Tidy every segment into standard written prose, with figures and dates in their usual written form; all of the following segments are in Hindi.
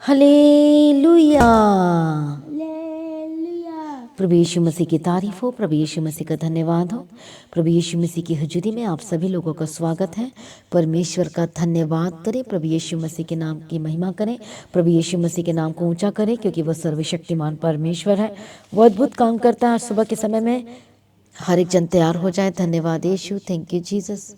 हालेलुया। हालेलुया। प्रभु यीशु मसीह की तारीफ हो, प्रभु यीशु मसीह का धन्यवाद हो। प्रभु यीशु मसीह की हुजूरी में आप सभी लोगों का स्वागत है। परमेश्वर का धन्यवाद करें, प्रभु यीशु मसीह के नाम की महिमा करें, प्रभु यीशु मसीह के नाम को ऊंचा करें, क्योंकि वह सर्वशक्तिमान परमेश्वर है। वो अद्भुत काम करता है। सुबह के समय में हर एक जन तैयार हो जाए। धन्यवाद यीशु, थैंक यू जीसस।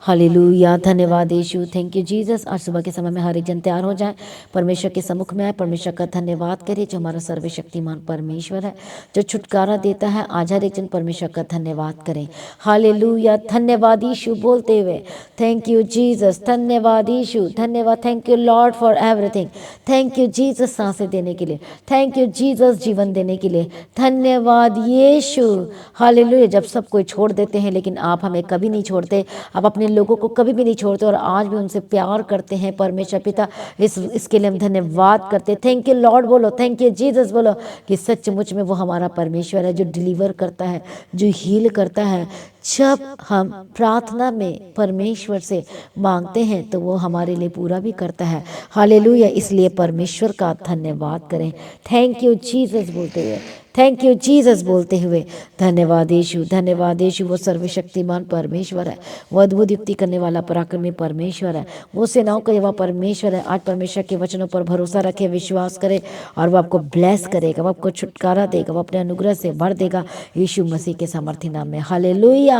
हालेलुया, धन्यवाद यीशु, थैंक यू जीसस। आज सुबह के समय में हर एक जन तैयार हो जाए, परमेश्वर के सम्मुख में आए, परमेश्वर का धन्यवाद करिए जो हमारा सर्वशक्तिमान परमेश्वर है, जो छुटकारा देता है। आज हर एक जन परमेश्वर का धन्यवाद करें। हालेलुया, धन्यवाद यीशु बोलते हुए, थैंक यू जीसस, धन्यवाद यीशु, धन्यवाद, thank you Lord for everything. Thank you Jesus सांसें देने के लिए, थैंक यू जीसस जीवन देने के लिए, धन्यवाद यीशु। हालेलुया। जब सब कोई छोड़ देते हैं, लेकिन आप हमें कभी नहीं छोड़ते। आप अपने लोगों को कभी भी नहीं छोड़ते और आज भी उनसे प्यार करते हैं। परमेश्वर पिता, इसके लिए हम धन्यवाद करते हैं। थैंक यू लॉर्ड बोलो, थैंक यू जीसस बोलो, कि सचमुच में वो हमारा परमेश्वर है जो डिलीवर करता है, जो हील करता है। जब हम प्रार्थना में परमेश्वर से मांगते हैं तो वो हमारे लिए पूरा भी करता है। हालेलुया। इसलिए परमेश्वर का धन्यवाद करें। थैंक यू जीसस बोलते हुए, थैंक यू जीसस बोलते हुए, धन्यवाद यीशु, धन्यवाद यीशु। वो सर्वशक्तिमान परमेश्वर है, वो अद्भुत युक्ति करने वाला पराक्रमी परमेश्वर है, वो सेनाओं का यहोवा परमेश्वर है। आज परमेश्वर के वचनों पर भरोसा रखे, विश्वास करे और वो आपको ब्लेस करेगा, वो आपको छुटकारा देगा, वो अपने अनुग्रह से भर देगा यीशु मसीह के सामर्थी नाम में। हालेलुया।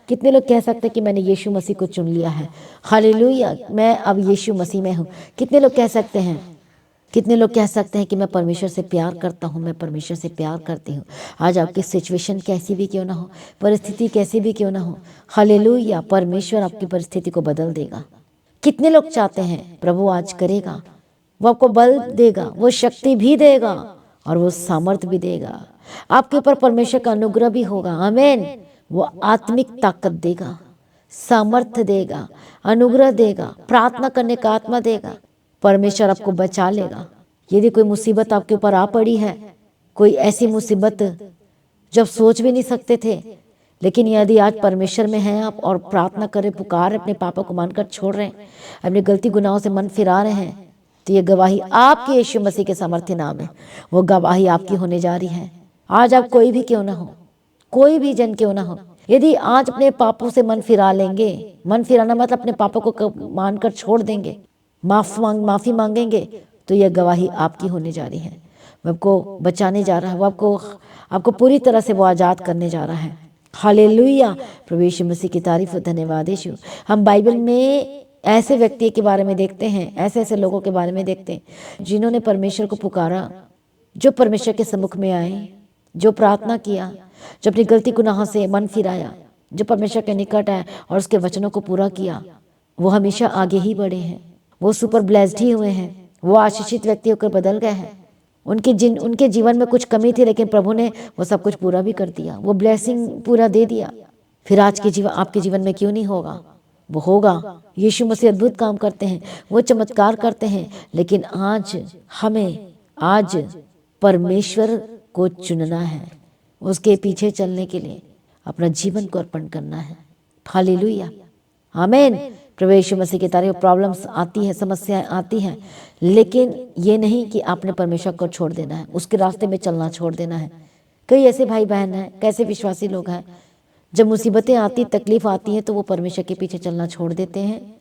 कितने लोग कह सकते हैं कि मैंने यीशु मसीह को चुन लिया है? हालेलुया, मैं अब यीशु मसीह में हूँ। कितने लोग कह सकते हैं? कितने लोग कह सकते हैं कि मैं परमेश्वर से प्यार करता हूँ, मैं परमेश्वर से प्यार करती हूँ? आज आपकी सिचुएशन कैसी भी क्यों ना हो, परिस्थिति कैसी भी क्यों ना हो, हालेलुया, परमेश्वर आपकी परिस्थिति को बदल देगा। कितने लोग चाहते हैं प्रभु आज करेगा? वो आपको बल देगा, वो शक्ति भी देगा और वो सामर्थ भी देगा। आपके ऊपर परमेश्वर का अनुग्रह भी होगा। आमीन। वो आत्मिक ताकत देगा, सामर्थ देगा, अनुग्रह देगा, प्रार्थना करने का आत्मा देगा। परमेश्वर आपको बचा लेगा। यदि कोई मुसीबत आपके ऊपर आ पड़ी है, कोई ऐसी मुसीबत जब सोच भी नहीं सकते थे, लेकिन यदि आज परमेश्वर में हैं आप और प्रार्थना करें, पुकार अपने पापा को मानकर छोड़ रहे हैं, अपनी गलती गुनाहों से मन फिरा रहे हैं, तो ये गवाही आपके यीशु मसीह के सामर्थ्य नाम है, वो गवाही आपकी होने जा रही है। आज आप कोई भी क्यों ना हो, कोई भी जन क्यों ना हो, यदि आज अपने पापों से मन फिरा लेंगे, मन फिराना मतलब अपने पापों को मानकर छोड़ देंगे, माफी मांगेंगे, तो यह गवाही आपकी होने जा रही है। वो आपको बचाने जा रहा है, वो आपको पूरी तरह से वो आज़ाद करने जा रहा है। हालेलुया। प्रभु यीशु मसीह की तारीफ और धन्यवाद यीशु। हम बाइबल में ऐसे व्यक्ति के बारे में देखते हैं, ऐसे ऐसे लोगों के बारे में देखते हैं जिन्होंने परमेश्वर को पुकारा, जो परमेश्वर के सम्मुख में आए, जो प्रार्थना किया, जो अपनी गलती गुनाहों से मन फिराया, जो परमेश्वर के निकट आए और उसके वचनों को पूरा किया, वो हमेशा आगे ही बढ़े हैं। वो सुपर ब्लेस्ड ही हुए हैं, वो आशीषित व्यक्ति होकर बदल गए हैं। उनके जीवन में कुछ कमी थी, लेकिन प्रभु ने वो सब कुछ पूरा भी कर दिया, वो ब्लेसिंग पूरा दे दिया। फिर आज के जीवन आपके जीवन में क्यों नहीं होगा? वो होगा। यीशु मसीह अद्भुत काम करते हैं, वो चमत्कार करते हैं, लेकिन आज परमेश्वर को चुनना है, उसके पीछे चलने के लिए अपना जीवन को अर्पण करना है। हालेलुया, आमीन। प्रभु यीशु मसीह की तारीफ। प्रॉब्लम्स आती है, समस्याएं आती हैं, लेकिन ये नहीं कि आपने परमेश्वर को छोड़ देना है, उसके रास्ते में चलना छोड़ देना है। कई ऐसे भाई बहन हैं, कैसे विश्वासी लोग हैं, जब मुसीबतें आती, तकलीफ आती हैं, तो वो परमेश्वर के पीछे चलना छोड़ देते हैं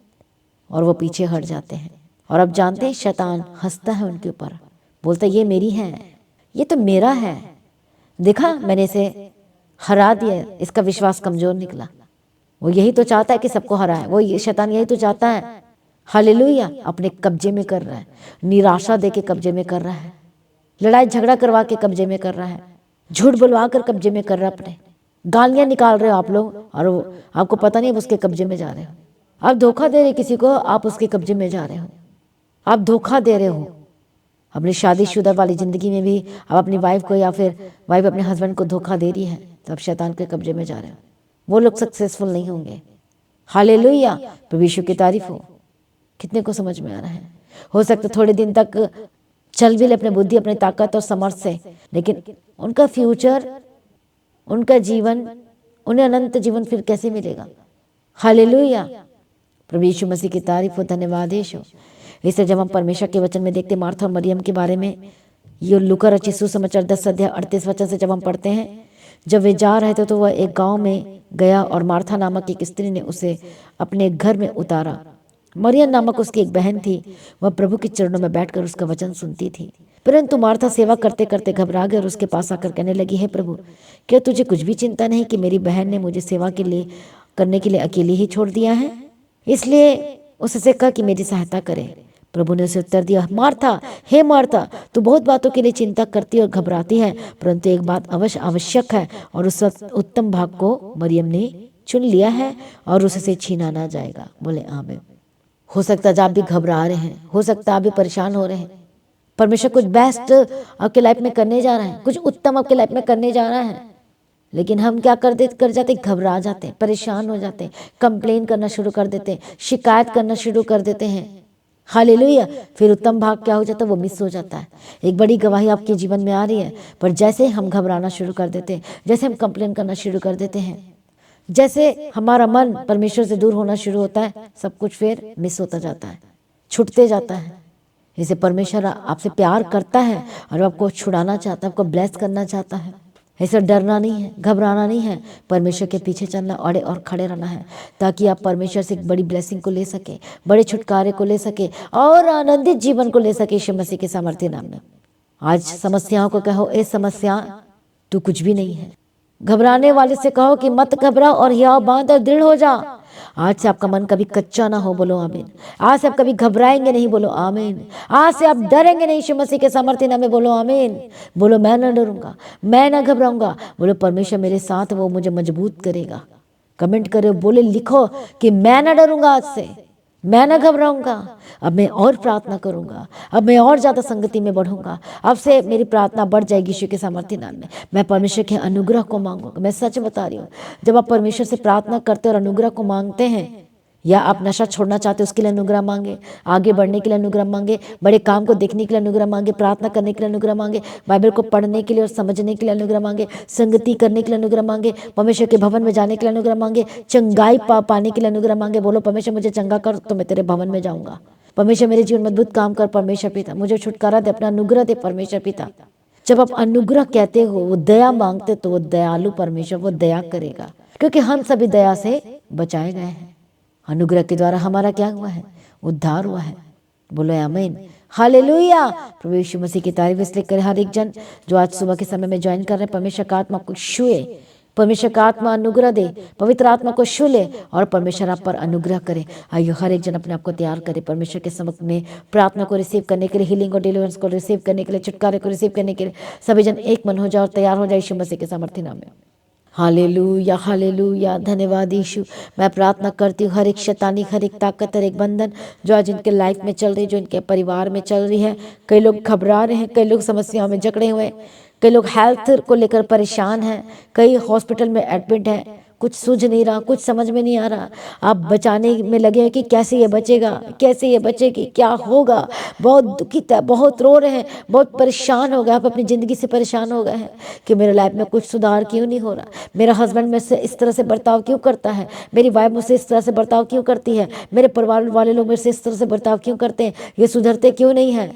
और वो पीछे हट जाते हैं। और अब जानते हैं, शैतान हंसता है उनके ऊपर, बोलता ये मेरी है, ये तो मेरा है, देखा मैंने इसे हरा दिया, इसका विश्वास कमजोर निकला। वो यही तो चाहता है कि सबको हराए, वो शैतान यही तो चाहता है। हालेलुया। अपने कब्जे में कर रहा है, निराशा दे के कब्जे में कर रहा है, लड़ाई झगड़ा करवा के कब्जे में कर रहा है, झूठ बुलवा कर कब्जे में कर रहा है, अपने गालियां निकाल रहे हो आप लोग और वो आपको पता नहीं, उसके कब्जे में जा रहे हो। आप धोखा दे रहे किसी को, आप उसके कब्जे में जा रहे हो, आप धोखा दे रहे हो। अपनी शादीशुदा वाली ज़िंदगी में भी आप अपनी वाइफ को या फिर वाइफ अपने हस्बैंड को धोखा दे रही है, तो आप शैतान के कब्जे में जा रहे हो। वो लोग सक्सेसफुल नहीं होंगे। हालेलुया। प्रभु यीशु की तारीफ हो। कितने को समझ में आ रहा है? हो सकता थोड़े दिन तक चल भी ले अपने बुद्धि, अपनी ताकत और समर्थ से, लेकिन उनका फ्यूचर, उनका जीवन, उन्हें अनंत जीवन फिर कैसे मिलेगा? हालेलुया। प्रभु यीशु मसीह की तारीफ हो, धन्यवाद यीशु। इससे जब हम परमेश्वर के वचन में देखते मार्था और मरियम के बारे में, ये लूका रचित सुसमाचार 10 अध्याय 38 वचन से जब हम पढ़ते हैं, जब वे जा रहे थे तो वह एक गांव में गया और मार्था नामक एक स्त्री ने उसे अपने घर में उतारा। मरियम नामक उसकी एक बहन थी, वह प्रभु के चरणों में बैठकर उसका वचन सुनती थी। परंतु मार्था सेवा करते करते घबरा गई और उसके पास आकर कहने लगी, हे प्रभु, क्या तुझे कुछ भी चिंता नहीं कि मेरी बहन ने मुझे सेवा के लिए करने के लिए अकेले ही छोड़ दिया है? इसलिए उससे कहा कि मेरी सहायता करे। प्रभु ने उसे उत्तर दिया, मार्था, हे मार्था, तू बहुत बातों के लिए चिंता करती और घबराती है, परंतु एक बात अवश्य आवश्यक है और उस उत्तम भाग को मरियम ने चुन लिया है और उससे छीना ना जाएगा। बोले आमीन। हो सकता है आप भी घबरा रहे हैं, हो सकता है आप भी परेशान हो रहे हैं। परमेश्वर कुछ बेस्ट आपके लाइफ में करने जा रहा है, कुछ उत्तम आपके लाइफ में करने जा रहा है, लेकिन हम क्या कर जाते, घबरा जाते हैं, परेशान हो जाते हैं, कंप्लेन करना शुरू कर देते हैं, शिकायत करना शुरू कर देते हैं। हालेलुया। फिर उत्तम भाग क्या हो जाता है, वो मिस हो जाता है। एक बड़ी गवाही आपके जीवन में आ रही है, पर जैसे हम घबराना शुरू कर देते हैं, जैसे हम कंप्लेन करना शुरू कर देते हैं, जैसे हमारा मन परमेश्वर से दूर होना शुरू होता है, सब कुछ फिर मिस होता जाता है, छूटते जाता है। इसे परमेश्वर आपसे प्यार करता है और आपको छुड़ाना चाहता है, आपको ब्लेस करना चाहता है। ऐसा डरना नहीं है, घबराना नहीं है, परमेश्वर के पीछे चलना, अड़े और खड़े रहना है, ताकि आप परमेश्वर से एक बड़ी ब्लेसिंग को ले सके, बड़े छुटकारे को ले सके और आनंदित जीवन को ले सके यीशु मसीह के सामर्थ्य नाम में। आज समस्याओं को कहो, ए समस्या तू कुछ भी नहीं है। घबराने वाले से कहो कि मत घबरा और हियाव बांध और दृढ़ हो जा। आज से आपका मन कभी कच्चा ना हो, बोलो आमीन। आज से आप कभी घबराएंगे नहीं, बोलो आमीन। आज से आप डरेंगे नहीं, यीशु मसीह के सामर्थ्य नाम में बोलो आमीन। बोलो मैं ना डरूंगा, मैं ना घबराऊंगा। बोलो परमेश्वर मेरे साथ, वो मुझे मजबूत करेगा। कमेंट करो, बोले लिखो कि मैं ना डरूंगा, आज से मैं ना घबराऊंगा, अब मैं और प्रार्थना करूंगा, अब मैं और ज़्यादा संगति में बढ़ूंगा, अब से मेरी प्रार्थना बढ़ जाएगी यीशु के सामर्थ्य नाम में। मैं परमेश्वर के अनुग्रह को मांगूंगा। मैं सच बता रही हूँ, जब आप परमेश्वर से प्रार्थना करते और अनुग्रह को मांगते हैं, या आप नशा छोड़ना चाहते हो उसके लिए अनुग्रह मांगे, आगे बढ़ने के लिए अनुग्रह मांगे, बड़े काम को देखने के लिए अनुग्रह मांगे, प्रार्थना करने के लिए अनुग्रह मांगे, बाइबल को पढ़ने के लिए और समझने के लिए अनुग्रह मांगे, संगति करने के लिए अनुग्रह मांगे, परमेश्वर के भवन में जाने के लिए अनुग्रह मांगे, चंगाई पाने के लिए अनुग्रह मांगे। बोलो परमेश्वर मुझे चंगा कर तो मैं तेरे भवन में जाऊंगा। परमेश्वर मेरे जीवन में अद्भुत काम कर परमेश्वर पिता, मुझे छुटकारा दे, अपना अनुग्रह दे परमेश्वर पिता। जब आप अनुग्रह कहते हो, वो दया मांगते, तो वो दयालु परमेश्वर वो दया करेगा, क्योंकि हम सभी दया से बचाए गए हैं। अनुग्रह के द्वारा हमारा क्या हुआ है, उद्धार हुआ है। बोलो आमीन, हालेलुया। प्रभु यीशु मसीह की तारीफ इसलिए करे हर एक जन जो आज सुबह के समय में ज्वाइन कर रहे हैं, परमेश्वर का आत्मा को छुए, परमेश्वर का आत्मा अनुग्रह दे, पवित्र आत्मा को छू ले और परमेश्वर आप पर अनुग्रह करे। आइए हर एक जन अपने आप को तैयार करे परमेश्वर के समक्ष में प्रार्थना को रिसीव करने के लिए, हीलिंग और डिलीवरेंस को रिसीव करने के लिए, छुटकारे को रिसीव करने के लिए। सभी जन एक मन हो जाओ और तैयार हो जाए यीशु मसीह के सामर्थ्य नाम में। Hallelujah, hallelujah. धन्यवाद यीशु। मैं प्रार्थना करती हूँ हर एक शैतानी, हर एक ताकत, हर एक बंधन जो आज इनके लाइफ में चल रही, जो इनके परिवार में चल रही है। कई लोग घबरा रहे हैं, कई लोग समस्याओं में जकड़े हुए हैं, कई लोग हेल्थ को लेकर परेशान हैं, कई हॉस्पिटल में एडमिट हैं, कुछ सूझ नहीं रहा, कुछ समझ में नहीं आ रहा। आप बचाने में लगे हैं कि कैसे ये बचेगा, कैसे ये बचेगी, क्या होगा। बहुत दुखित है, बहुत रो रहे हैं, बहुत परेशान हो गए। आप अपनी ज़िंदगी से परेशान हो गए हैं कि मेरे लाइफ में कुछ सुधार क्यों नहीं हो रहा, मेरा हस्बैंड मुझसे इस तरह से बर्ताव क्यों करता है, मेरी वाइफ मुझसे इस तरह से बर्ताव क्यों करती है, मेरे परिवार वाले लोग मुझसे इस तरह से बर्ताव क्यों करते हैं, ये सुधरते क्यों नहीं है,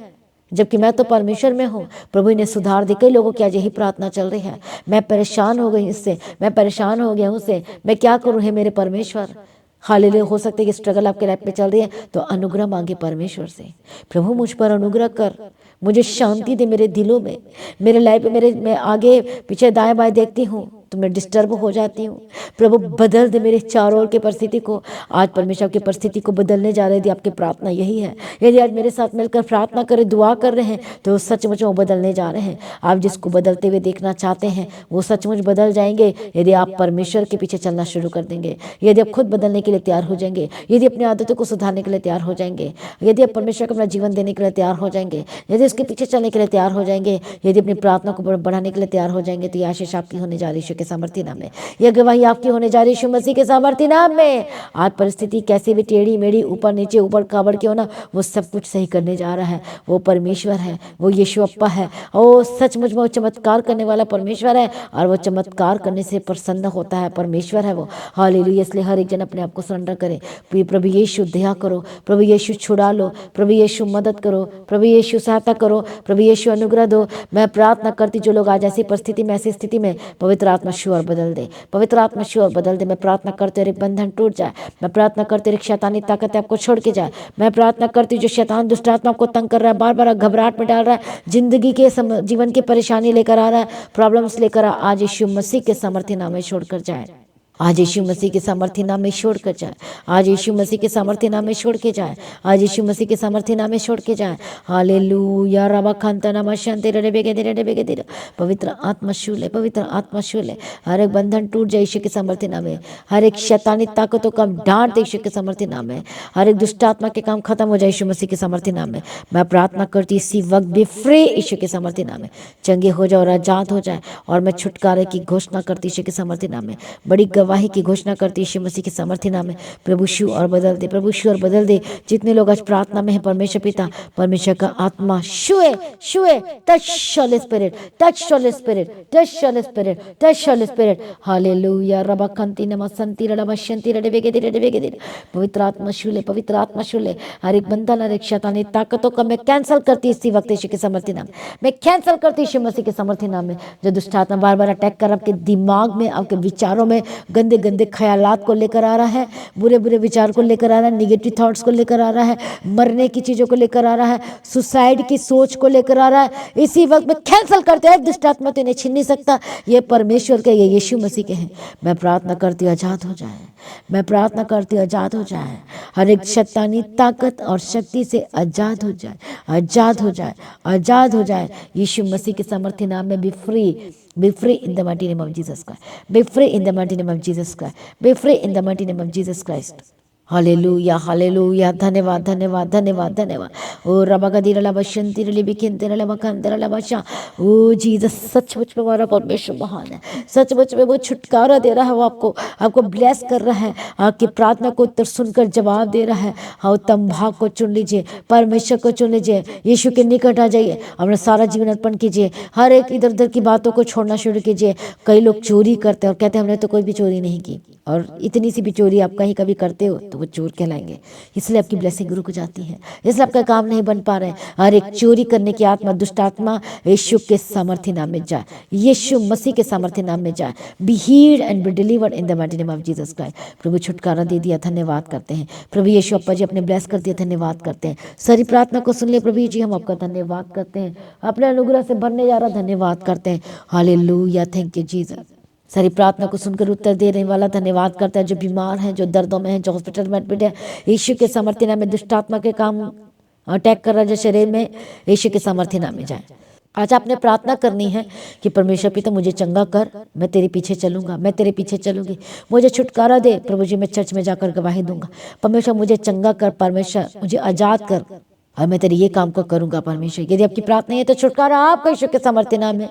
जबकि मैं तो परमेश्वर में हूँ। प्रभु ने सुधार दे। कई लोगों की आज यही प्रार्थना चल रही है, मैं परेशान हो गई इससे, मैं परेशान हो गया हूँ उससे, मैं क्या करूँ है मेरे परमेश्वर। हालेलुया। हो सकता है कि स्ट्रगल आपके लाइफ में चल रही है, तो अनुग्रह मांगे परमेश्वर से। प्रभु मुझ पर अनुग्रह कर, मुझे शांति दे मेरे दिलों में, मेरे लाइफ में। मैं आगे पीछे दाएं बाएं देखती हूँ तो मैं डिस्टर्ब हो जाती हूँ। प्रभु बदल दे मेरे चारों ओर की परिस्थिति को। आज परमेश्वर की परिस्थिति को बदलने जा रहे। यदि आपकी प्रार्थना यही है, यदि आज मेरे साथ मिलकर प्रार्थना करें, दुआ कर रहे हैं, तो सचमुच वो बदलने जा रहे हैं। आप जिसको बदलते हुए देखना चाहते हैं वो सचमुच बदल जाएंगे, यदि आप परमेश्वर के पीछे चलना शुरू कर देंगे, यदि आप खुद बदलने के लिए तैयार हो जाएंगे, यदि अपनी आदतों को सुधारने के लिए तैयार हो जाएंगे, यदि आप परमेश्वर को अपना जीवन देने के लिए तैयार हो जाएंगे, यदि उसके पीछे चलने के लिए तैयार हो जाएंगे, यदि अपनी प्रार्थना को बढ़ाने के लिए तैयार हो जाएंगे, तो ये आशीष आपकी होने जा रही है के सामर्थ्य नाम में। यह गवाही आपकी होने जा रही यीशु मसीह के सामर्थ्य नाम में। आज परिस्थिति कैसे भी टेढ़ी मेढ़ी, ऊपर नीचे, ऊपर काबड़ क्यों ना, वो सब कुछ सही करने जा रहा है। वो परमेश्वर है, वो यीशु अप्पा है। ओ सचमुच में वो चमत्कार करने वाला परमेश्वर है, और वो चमत्कार करने से प्रसन्न होता है, परमेश्वर है वो। हालेलुया। इसलिए हर एक जन अपने आप को सरेंडर करे। प्रभु यीशु दया करो, प्रभु यीशु छुड़ा लो, प्रभु यीशु मदद करो, प्रभु यीशु सहायता करो, प्रभु यीशु अनुग्रह दो। मैं प्रार्थना करती जो लोग आज ऐसी परिस्थिति में, ऐसी स्थिति में, पवित्र आत्मा छू और बदल दे, पवित्र आत्मा छू और बदल दे। मैं प्रार्थना करते रहे बंधन टूट जाए, मैं प्रार्थना करते रहे शैतानी ताकत आपको छोड़ के जाए। मैं प्रार्थना करती जो शैतान दुष्ट आत्मा को तंग कर रहा है, बार बार घबराहट में डाल रहा है, जिंदगी के जीवन की परेशानी लेकर आ रहा है, प्रॉब्लम्स लेकर आज यीशु मसीह के सामर्थ्य नाम में छोड़कर जाए। आज यीशु मसीह के सामर्थ्य नाम में छोड़ कर जाए। आज यीशु मसीह के सामर्थ्य नाम में छोड़ के जाए। आज यीशु मसीह के सामर्थ्य नाम में छोड़ के जाए। हालेलुया। रबा खंता नामा शांति रे बेगे दे। पवित्र आत्मा शूले, पवित्र आत्मा शूले। हर एक बंधन टूट जाए यीशु के सामर्थ्य नाम में। हर एक शैतानी ताकतों का डांट दे यीशु के सामर्थ्य नाम में। हर एक दुष्ट आत्मा के काम खत्म हो जाए यीशु मसीह के सामर्थ्य नाम में। मैं प्रार्थना करती इसी वक्त बी फ्री यीशु के सामर्थ्य नाम में। चंगे हो जाए और आजाद हो जाए, और मैं छुटकारे की घोषणा करती यीशु के सामर्थ्य नाम में। बड़ी गवाही की घोषणा करती यीशु मसीह के सामर्थ्य नाम में। प्रभु शू और बदल दे, प्रभु शू और बदल दे। जितने लोग आज प्रार्थना में हैं, परमेश्वर पिता, परमेश्वर का आत्मा छुए छुए। Touch Holi spirit, touch Holi spirit, touch Holi spirit, touch Holi spirit. Hallelujah. रबा कंती नमा संती रबा शंती रे बेगे दे। पवित्र आत्मा छूले, पवित्र आत्मा छूले। हर एक बंधन, हर एक शैतानी ताकतों का मैं कैंसिल करती इसी वक्त यीशु के सामर्थ्य नाम में। मैं कैंसिल करती यीशु मसीह के सामर्थ्य नाम में। जो दुष्ट आत्मा बार बार अटैक कर आपके दिमाग में, आपके विचारों में गंदे गंदे ख्यालात को लेकर आ रहा है, बुरे बुरे विचार को लेकर आ रहा है, निगेटिव थॉट्स को लेकर आ रहा है, मरने की चीजों को लेकर आ रहा है, सुसाइड की सोच को लेकर आ रहा है, इसी वक्त में कैंसिल करते हैं। दुष्ट आत्मा तो इन्हें छीन नहीं सकता। ये परमेश्वर के, ये यीशु मसीह के हैं। मैं प्रार्थना करती हूँ आजाद हो जाए। मैं प्रार्थना करती हूँ आजाद हो जाए। हर एक शैतानी ताकत और शक्ति से आजाद हो जाए, आजाद हो जाए, आजाद हो जाए। यीशु मसीह के सामर्थ्य नाम में B free, be free in the mighty name of Jesus Christ. Be free in the mighty name of Jesus Christ. Be free in the mighty name of Jesus Christ. Hallelujah, hallelujah. धन्यवाद, धन्यवाद, धन्यवाद, धन्यवाद। ओ रबा का दिरला बशंती रली बिकिन तेरला मकान तेरला बशा। ओ जीसस, सचमुच में हमारा परमेश्वर महान है। सचमुच में वो छुटकारा दे रहा है, वो आपको ब्लेस कर रहा है, आपकी प्रार्थना को उत्तर सुनकर जवाब दे रहा है। हाँ, उत्तम भाग को चुन लीजिए, परमेश्वर को चुन लीजिए, यीशु के निकट आ जाइए, अपना सारा जीवन अर्पण कीजिए। हर एक इधर उधर की बातों को छोड़ना शुरू कीजिए। कई लोग चोरी करते हैं और कहते हैं हमने तो कोई भी चोरी नहीं की, और इतनी सी भी चोरी आप कहीं कभी करते हो तो वो चोर कहलाएंगे। इसलिए आपकी ब्लेसिंग रुक जाती है, इसलिए आपका काम नहीं बन पा रहे हैं। हर एक चोरी करने की आत्मा, दुष्ट आत्मा यीशु के सामर्थ्य नाम में जाए, यीशु मसीह के सामर्थ्य नाम में जाए। Be healed and be delivered in the mighty name of Jesus Christ. प्रभु छुटकारा दे दिया, धन्यवाद करते हैं। प्रभु यीशु अप्पा जी अपने ब्लेस कर दिया, धन्यवाद करते हैं। सारी प्रार्थना को सुन ले प्रभु जी, हम आपका धन्यवाद करते हैं। अपने अनुग्रह से भरने जा रहा, धन्यवाद करते हैं। Hallelujah, thank you Jesus. सारी प्रार्थना को सुनकर उत्तर देने वाला धन्यवाद करता है। जो बीमार हैं, जो दर्दों में हैं, जो हॉस्पिटल में एडमिट है, यीशु के सामर्थ्य नाम में दुष्ट आत्मा के काम अटैक कर रहा है जो शरीर में, यीशु के सामर्थ्य नाम में जाए। आज आपने प्रार्थना करनी है कि परमेश्वर पिता मुझे चंगा कर, मैं तेरे पीछे चलूंगा, मैं तेरे पीछे चलूंगी, मुझे छुटकारा दे प्रभु जी, मैं चर्च में जाकर गवाही दूंगा। परमेश्वर मुझे चंगा कर, परमेश्वर मुझे आजाद कर, और मैं तेरे ये काम को करूंगा। परमेश्वर, यदि आपकी प्रार्थना है तो छुटकारा आपका यीशु के सामर्थ्य नाम में।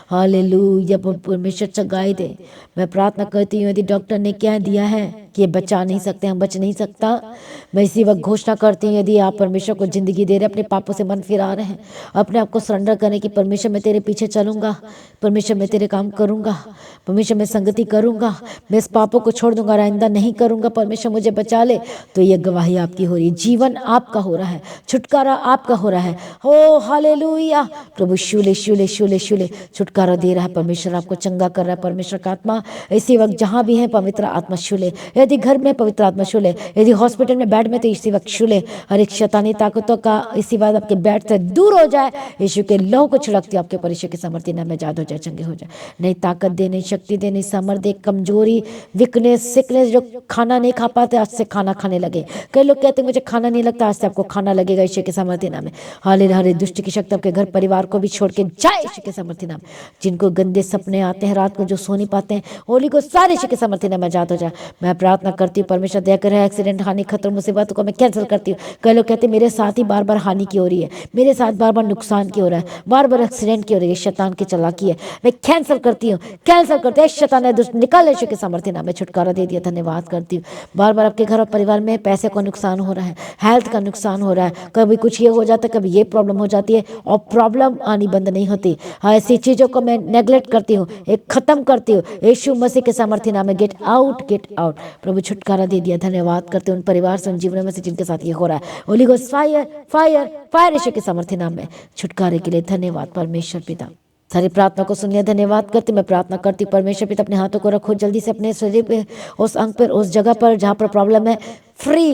हालेलुया, परमेश्वर चंगाई दे। मैं प्रार्थना करती हूँ, यदि डॉक्टर ने क्या दिया है कि ये बचा नहीं सकते, हम बच नहीं सकता, मैं इसी वक्त घोषणा करती हूँ, यदि आप परमेश्वर को जिंदगी दे रहे, अपने पापों से मन फिरा रहे हैं, अपने आप को सरेंडर करें कि परमेश्वर मैं तेरे पीछे चलूंगा, परमेश्वर मैं तेरे काम करूंगा, परमेश्वर मैं संगति करूंगा, मैं इस पापों को छोड़ दूंगा, आइंदा नहीं करूंगा, परमेश्वर मुझे बचा ले, तो ये गवाही आपकी हो रही है। जीवन आपका हो रहा है, छुटकारा आपका हो रहा है। हो हालेलुया। प्रभु शूले शूले शूले शूले छुटकारा दे रहा है, परमेश्वर आपको चंगा कर रहा है। परमेश्वर का आत्मा इसी वक्त जहां भी है, पवित्र आत्मा शूले। यदि घर में पवित्र आत्मा शूले, यदि हॉस्पिटल में बेड में, तो इसी वक्त शूले। हर एक शैतानी ताकतों का इसी बात आपके बेड से दूर हो जाए। यीशु के लहू को छिड़कती आपके परिचय के सामर्थ्य नाम में जाद हो जाए, चंगे हो जाए। नई ताकत दे, नई शक्ति दे, नई सामर्थ दे। कमजोरी, वीकनेस, सिकनेस, जो खाना नहीं खा पाते आज से खाना खाने लगे। कई लोग कहते हैं मुझे खाना नहीं लगता, आज से आपको खाना लगेगा यीशु के सामर्थ्य नाम में। हाले हरे दुष्ट की शक्ति आपके घर परिवार को भी छोड़ के जाए यीशु के सामर्थ्य नाम। जिनको गंदे सपने आते हैं रात को, जो सो नहीं पाते हैं, होली को सारे यीशु के सामर्थ्य नाम में जाद हो जाए। मैं प्रार्थना प्रार्थना करती हूँ परमेश्वर दया कर एक्सीडेंट, हानि, खतरा, मुसीबतों को मैं कैंसिल करती हूँ। कई लोग कहते हैं मेरे साथ ही बार बार हानि की हो रही है, मेरे साथ बार बार नुकसान की हो रहा है, बार बार एक्सीडेंट की हो रही है, शैतान की चालाकी है। मैं कैंसिल करती हूँ, कैंसिल करते हैं। शैतान है दुष्ट, निकाल यीशु के सामर्थ्य नाम में, छुटकारा दे दिया, धन्यवाद करती हूँ। बार बार आपके घर और परिवार में पैसे का नुकसान हो रहा है, हेल्थ का नुकसान हो रहा है, कभी कुछ ये हो जाता है, कभी ये प्रॉब्लम हो जाती है और प्रॉब्लम आनी बंद नहीं होती। हाँ, ऐसी चीजों को मैं नेग्लेक्ट करती हूँ, एक खत्म करती हूँ यीशु मसीह के सामर्थ्य नाम में। Get out, get out. प्रभु छुटकारा दे दिया, धन्यवाद करते उन परिवार से, उन जीवनों में से जिनके साथ ये हो रहा है। Holy Ghost fire, fire, fire यीशु के सामर्थ्य नाम में। छुटकारे के लिए धन्यवाद परमेश्वर पिता। सारी प्रार्थना को सुनिए, धन्यवाद करते। मैं प्रार्थना करती हूँ परमेश्वर पिता, अपने हाथों को रखो जल्दी से अपने शरीर पे, उस अंग पर, उस जगह पर जहाँ पर प्रॉब्लम है। Free,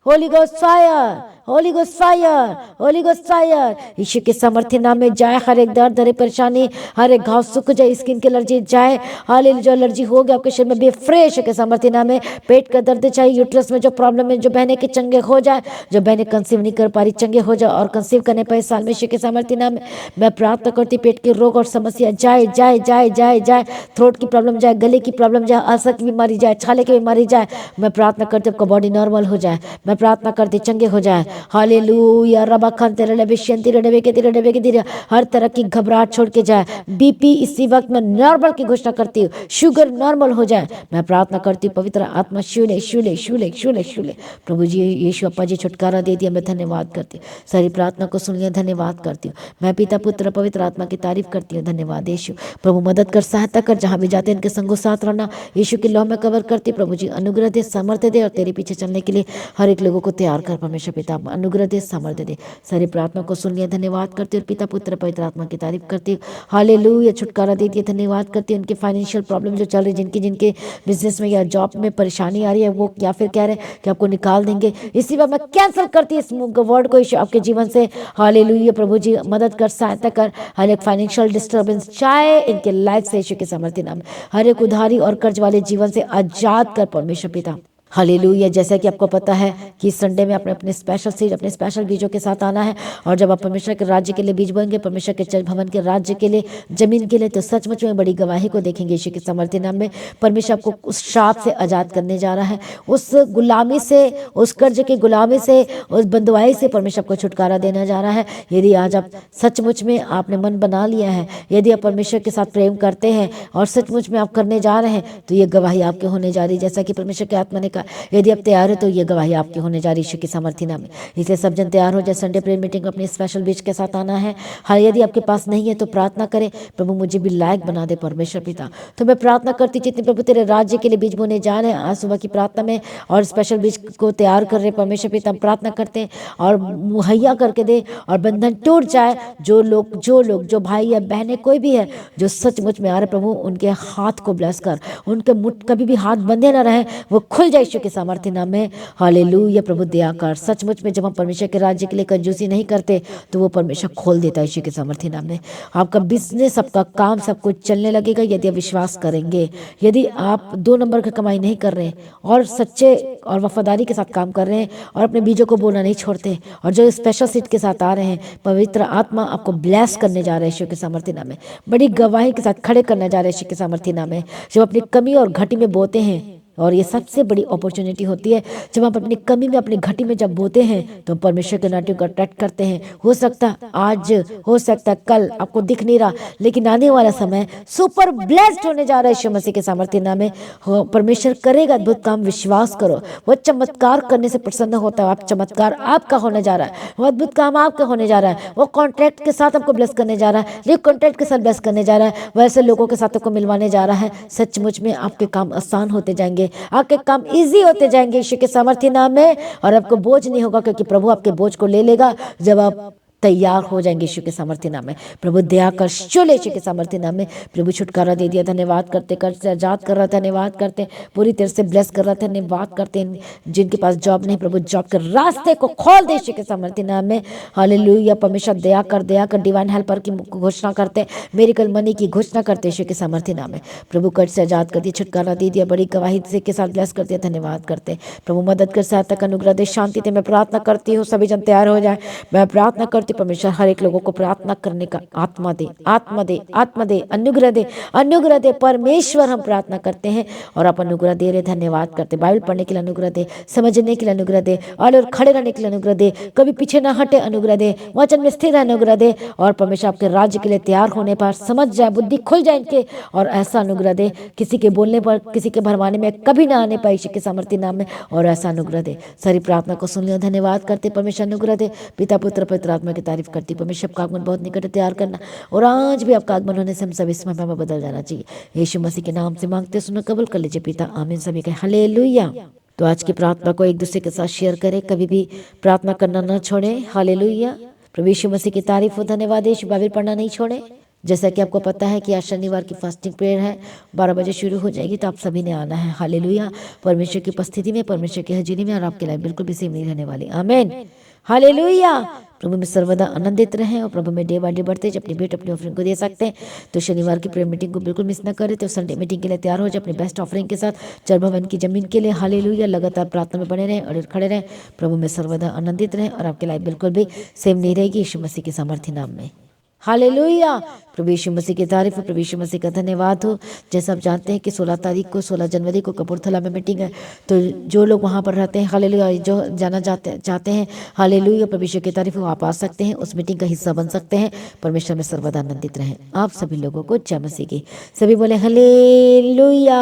Holy Ghost fire, Holy Ghost fire, Holy Ghost fire. यीशु के सामर्थ्य नाम में जाए हर एक दर्द, हर एक परेशानी, हर एक घाव सूख जाए, स्किन की एलर्जी जाए। हालेलुया, जो एलर्जी हो गया आपके शरीर में बे फ्रेश यीशु के सामर्थ्य नाम में। पेट का दर्द चाहे, यूट्रस में जो प्रॉब्लम है, जो बहने के चंगे हो जाए, जो बहने कंसीव नहीं कर पा रही चंगे हो जाए, और कंसीव करने पाए साल में यीशु के सामर्थ्य नाम में। मैं प्रार्थना करती पेट के रोग और समस्या जाए, जाए, जाए, जाए, जाए। थ्रोट की प्रॉब्लम जाए, गले की प्रॉब्लम जाए, अल्सर की बीमारी जाए, छाले की बीमारी जाए। मैं प्रार्थना करती आपका बॉडी नॉर्मल हो जाए। मैं प्रार्थना करती चंगे हो जाए। हालेलुया, रबा खान तेरे लबे शंति रडबे के तेरे हर तरह की घबराहट छोड़ के जाए। बीपी इसी वक्त में नॉर्मल की घोषणा करती हूँ, शुगर नॉर्मल हो जाए। मैं प्रार्थना करती हूँ पवित्र आत्मा शूले शूले शूले शूले शूले। प्रभु जी यीशु अप्पा जी छुटकारा दे दिया, मैं धन्यवाद करती हूँ। सारी प्रार्थना को सुन लिया, धन्यवाद करती हूँ। मैं पिता पुत्र पवित्र आत्मा की तारीफ करती हूँ, धन्यवाद यीशु। प्रभु मदद कर, सहायता कर, जहाँ भी जाते हैं इनके संगों साथ रहना। यीशु के लौ में कवर करती। प्रभु जी अनुग्रह दे, सामर्थ्य दे, और तेरे पीछे चलने के लिए हर एक लोगों को तैयार कर परमेश्वर पिता। अनुग्रह दे, सामर्थ्य दे। सारी प्रार्थना को सुन लिया, धन्यवाद करती हूँ। पिता पुत्र पवित्र आत्मा की तारीफ करती हूँ। हालेलुया, छुटकारा दे दिया, धन्यवाद करती हूँ। उनके फाइनेंशियल प्रॉब्लम जो चल रही, जिनकी जिनके बिजनेस में या जॉब में परेशानी आ रही है, वो क्या फिर कह रहे हैं कि आपको निकाल देंगे, इसी बार मैं कैंसिल करती हूँ इस वर्ड को यीशु आपके जीवन से। हालेलुया, प्रभु जी मदद कर, सहायता कर। हर एक फाइनेंशियल डिस्टर्बेंस चाहे इनके लाइफ से यीशु के सामर्थ्य नाम, हर एक उधारी और कर्ज वाले जीवन से आजाद कर परमेश्वर पिता। हालेलुया, जैसा कि आपको पता है कि संडे में अपने अपने स्पेशल सीड, अपने स्पेशल बीजों के साथ आना है। और जब आप परमेश्वर के राज्य के लिए बीज बोएंगे, परमेश्वर के चर्च भवन के राज्य के लिए, जमीन के लिए, तो सचमुच में बड़ी गवाही को देखेंगे यीशु के सामर्थ्य नाम में। परमेश्वर आपको उस शाप से आजाद करने जा रहा है, उस गुलामी से, उस कर्ज की गुलामी से, उस बंधुआई से परमेश्वर आपको छुटकारा देने जा रहा है। यदि आज आप सचमुच में आपने मन बना लिया है, यदि आप परमेश्वर के साथ प्रेम करते हैं और सचमुच में आप करने जा रहे हैं, तो ये गवाही आपके होने जा रही है। जैसा कि परमेश्वर की आत्मा ने, यदि आप तैयार हो तो ये गवाही आपकी होने जा रही है यीशु के सामर्थ्य नाम में। इसलिए सब जन तैयार हो जाए, संडे प्रेयर मीटिंग अपने स्पेशल बीज के साथ आना है। हाँ, यदि आपके पास नहीं है तो प्रार्थना करें, प्रभु मुझे भी लायक बना दे परमेश्वर पिता। तो मैं प्रार्थना करती, जितने प्रभु तेरे राज्य के लिए बीज बोने जा रहे हैं आज सुबह की प्रार्थना में, और स्पेशल बीज को तैयार कर रहे परमेश्वर पिता, हम प्रार्थना करते हैं और मुहैया करके दे, और बंधन टूट जाए। जो लोग जो भाई या बहनें कोई भी है जो सचमुच में आ रहे, प्रभु उनके हाथ को ब्लेस कर, उनके मुठ कभी भी हाथ बंधे ना रहे, वो खुल जाए यीशु के सामर्थ्य नाम में। हालेलुया, प्रभु दया कर। सचमुच में जब हम परमेश्वर के राज्य के लिए कंजूसी नहीं करते तो वो परमेश्वर खोल देता है यीशु के सामर्थ्य नाम में। आपका बिजनेस, आपका काम, सब कुछ चलने लगेगा यदि आप विश्वास करेंगे। यदि आप 2 नंबर की कमाई नहीं कर रहे हैं और सच्चे और वफादारी के साथ काम कर रहे हैं और अपने बीजों को बोलना नहीं छोड़ते, और जो स्पेशल सीट के साथ आ रहे हैं, पवित्र आत्मा आपको ब्लेस करने जा रहे हैं यीशु के सामर्थ्य नाम में। बड़ी गवाही के साथ खड़े करने जा रहे हैं यीशु के सामर्थ्य नाम में। जब अपनी कमी और घटी में बोते हैं, और ये सबसे बड़ी अपॉर्चुनिटी होती है, जब आप अपनी कमी में, अपनी घटी में जब बोते हैं, तो परमेश्वर के नाट्यों को अट्रैक्ट करते हैं। हो सकता आज, हो सकता कल, आपको दिख नहीं रहा, लेकिन आने वाला समय सुपर ब्लेस्ड होने जा रहा है यीशु मसीह के सामर्थ्य नाम में। परमेश्वर करेगा अद्भुत काम, विश्वास करो। वो चमत्कार करने से प्रसन्न होता है। आप चमत्कार आपका होने जा रहा है, वो अद्भुत काम आपका होने जा रहा है। वो कॉन्ट्रैक्ट के साथ आपको ब्लेस करने जा रहा है, ये कॉन्ट्रैक्ट के साथ ब्लेस करने जा रहा है, वैसे लोगों के साथ आपको मिलवाने जा रहा है। सचमुच में आपके काम आसान होते जाएंगे, आपके काम इजी होते जाएंगे यीशु के सामर्थ्य नाम में, और आपको बोझ नहीं होगा, क्योंकि प्रभु आपके बोझ को ले लेगा जब आप तैयार हो जाएंगे यीशु के सामर्थ्य नाम में। प्रभु दया कर, चले यीशु के सामर्थ्य नाम में। प्रभु छुटकारा दे दिया, धन्यवाद करते, कर से आजाद कर रहा, धन्यवाद करते, पूरी तरह से ब्लेस कर रहा, धन्यवाद करते। जिनके पास जॉब नहीं, प्रभु जॉब के रास्ते को खोल दे यीशु के सामर्थ्य नाम में। हालेलुया, परमेश्वर दया कर, दया कर। डिवाइन हेल्पर की घोषणा करते, मेडिकल मनी की घोषणा करते यीशु के सामर्थ्य नाम में। प्रभु कर्ज से आजाद कर दिया, छुटकारा दे दिया, बड़ी गवाही से के साथ ब्लेस कर दिया, धन्यवाद करते। प्रभु मदद कर, सहायता, अनुग्रह दे, शांति दे। मैं प्रार्थना करती हूँ सभी जन तैयार हो जाए। मैं प्रार्थना करती करते परमेश्वर हर एक लोगों को प्रार्थना करने का आत्मा दे, आत्मा दे, आत्मा दे, अनुग्रह दे, अनुग्रह दे परमेश्वर। हम प्रार्थना करते हैं और आप अनुग्रह दे रहे, धन्यवाद करते। बाइबल पढ़ने के लिए अनुग्रह दे, समझने के लिए अनुग्रह दे, और खड़े रहने के लिए अनुग्रह दे, कभी पीछे ना हटे अनुग्रह दे, वचन में स्थिर रहने अनुग्रह दे, और परमेश्वर आपके राज्य के लिए तैयार होने पर समझ जाए, बुद्धि खुल जाए इनके, और ऐसा अनुग्रह दे किसी के बोलने पर, किसी के भरमाने में कभी ना आने पाए यीशु के सामर्थ्य नाम में, और ऐसा अनुग्रह दे। सारी प्रार्थना को सुन लिया, धन्यवाद करते परमेश्वर, अनुग्रह दे। पिता पुत्र पवित्र आत्मा की तारीफ करती परमेश्वर। आपका आगमन बहुत निकट तैयार करना, और आज भी आपका आगमन होने से हम सब इसमें में बदल जाना चाहिए। यीशु मसीह के नाम से मांगते, सुनो, कबूल कर लीजिए पिता, आमीन। सभी का हालेलुया। तो आज की प्रार्थना को एक दूसरे के साथ शेयर करें, कभी भी प्रार्थना करना न छोड़ें। हालेलुया। प्रभु यीशु मसीह की तारीफ हो, धन्यवाद। यीशु बाइबल पढ़ना नहीं छोड़ें। जैसा कि आपको पता है कि आज शनिवार की फास्टिंग प्रेयर है, 12 बजे शुरू हो जाएगी, तो आप सभी ने आना है। हालेलुया। परमेश्वर की उपस्थिति में, परमेश्वर की हजूरी में, और आपके लाइफ बिल्कुल भी सेम नहीं रहने वाली। आमीन। हालेलुया। प्रभु में सर्वदा आनंदित रहें, और प्रभु में डे बाय डे बढ़ते अपनी भेंट अपनी ऑफरिंग को दे सकते हैं। तो शनिवार की प्रेयर मीटिंग को बिल्कुल मिस ना करें। तो संडे मीटिंग के लिए तैयार हो जाए अपने बेस्ट ऑफरिंग के साथ, चर भवन की जमीन के लिए। हालेलुया। लगातार प्रार्थना में बने रहें और खड़े रहें, प्रभु में सर्वदा आनंदित रहें, और आपकी लाइफ बिल्कुल भी सेम नहीं रहेगी यीशु मसीह के सामर्थ्य नाम में। हालेलुया। प्रभु यीशु मसीह की तारीफ हो, प्रभु यीशु मसीह का धन्यवाद हो। जैसा आप जानते हैं कि 16 जनवरी को कपूरथला में मीटिंग है, तो जो लोग वहाँ पर रहते हैं, हालेलुया, जो जाना चाहते हैं, हालेलुया, प्रभु यीशु की तारीफ हो, आप आ सकते हैं, उस मीटिंग का हिस्सा बन सकते हैं। परमेश्वर में सर्वदा आनंदित रहें। आप सभी लोगों को जय मसीह की। सभी बोले हालेलुया।